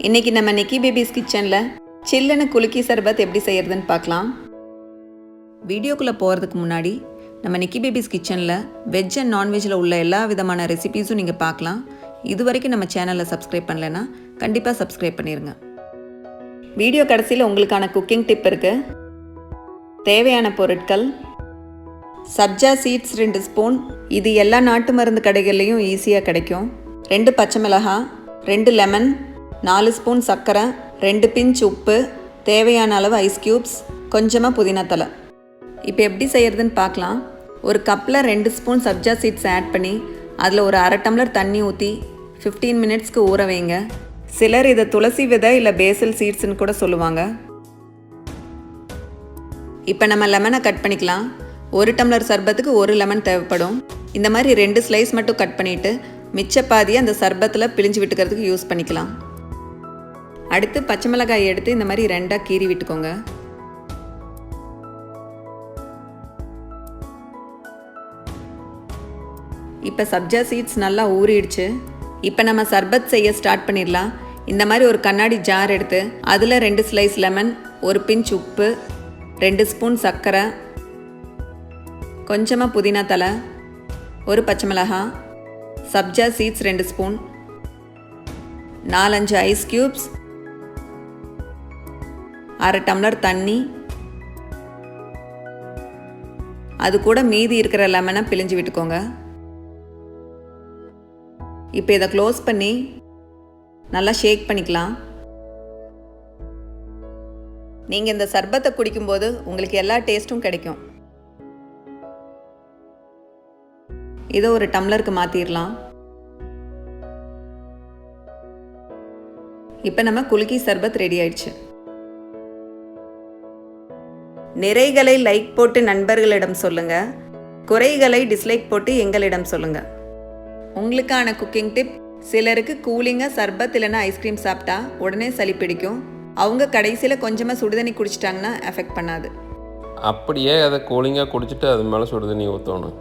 இன்றைக்கி நம்ம நிக்கி பேபிஸ் கிச்சனில் சில்லுன்னு குலுக்கி சர்பத் எப்படி செய்கிறதுன்னு பார்க்கலாம். வீடியோக்குள்ளே போகிறதுக்கு முன்னாடி நம்ம நிக்கி பேபிஸ் கிச்சனில் வெஜ் அண்ட் நான்வெஜ்ஜில் உள்ள எல்லா விதமான ரெசிபீஸும் நீங்கள் பார்க்கலாம். இது வரைக்கும் நம்ம சேனலில் சப்ஸ்கிரைப் பண்ணலைன்னா கண்டிப்பாக சப்ஸ்கிரைப் பண்ணிடுங்க. வீடியோ கடைசியில் உங்களுக்கான குக்கிங் டிப் இருக்குது. தேவையான பொருட்கள்: சப்ஜா சீட்ஸ் 2 ஸ்பூன், இது எல்லா நாட்டு மருந்து கடைகள்லேயும் ஈஸியாக கிடைக்கும். 2 பச்சை மிளகாய், 2 லெமன், 4 ஸ்பூன் சர்க்கரை, 2 பிஞ்ச் உப்பு, தேவையான அளவு ஐஸ் க்யூப்ஸ், கொஞ்சமாக புதினா தலை. இப்போ எப்படி செய்கிறதுன்னு பார்க்கலாம். ஒரு கப்பில் 2 ஸ்பூன் சப்ஜா சீட்ஸ் ஆட் பண்ணி அதில் ஒரு அரை டம்ளர் தண்ணி ஊற்றி 15 மினிட்ஸ்க்கு ஊற வைங்க. சிலர் இதை துளசி விதை இல்லை பேசில் சீட்ஸ்ன்னு கூட சொல்லுவாங்க. இப்போ நம்ம லெமனை கட் பண்ணிக்கலாம். 1 டம்ளர் சர்பத்துக்கு 1 லெமன் தேவைப்படும். இந்த மாதிரி 2 ஸ்லைஸ் மட்டும் கட் பண்ணிவிட்டு மிச்ச பாதியை அந்த சர்பத்தில் பிழிஞ்சு விட்டுக்கிறதுக்கு யூஸ் பண்ணிக்கலாம். அடுத்து பச்சை மிளகாய் எடுத்து இந்த மாதிரி 2ஆக கீறி விட்டுக்கோங்க. இப்போ சப்ஜா சீட்ஸ் நல்லா ஊறிடுச்சு. இப்போ நம்ம சர்பத் செய்ய ஸ்டார்ட் பண்ணிடலாம். இந்த மாதிரி ஒரு கண்ணாடி ஜார் எடுத்து அதில் 2 ஸ்லைஸ் லெமன், 1 பிஞ்ச் உப்பு, 2 ஸ்பூன் சர்க்கரை, கொஞ்சமாக புதினா தலை, 1 பச்சை மிளகாய், sabja seeds 2 spoon, 4-5 ice cubes, அரை டம்ளர் தண்ணி, அது கூட மீதி இருக்கிற லெமனை பிழிஞ்சு விட்டுக்கோங்க. இப்போ இதை க்ளோஸ் பண்ணி நல்லா ஷேக் பண்ணிக்கலாம். நீங்கள் இந்த சர்பத்தை குடிக்கும்போது உங்களுக்கு எல்லா டேஸ்ட்டும் கிடைக்கும். இதை ஒரு டம்ளருக்கு மாற்றிடலாம். இப்போ நம்ம குலுக்கி சர்பத் ரெடி ஆயிடுச்சு. நிறைகளை லைக் போட்டு நண்பர்களிடம் சொல்லுங்கள், குறைகளை டிஸ்லைக் போட்டு எங்களிடம் சொல்லுங்கள். உங்களுக்கான குக்கிங் டிப்: சிலருக்கு கூலிங்காக சர்பத் இல்லைன்னா ஐஸ்கிரீம் சாப்பிட்டா உடனே சளி பிடிக்கும். அவங்க கடைசியில் கொஞ்சமாக சுடுதண்ணி குடிச்சிட்டாங்கன்னா எஃபெக்ட் பண்ணாது. அப்படியே அதை கூலிங்காக குடிச்சிட்டு அது மேலே சுடுதண்ணி ஊற்றணும்.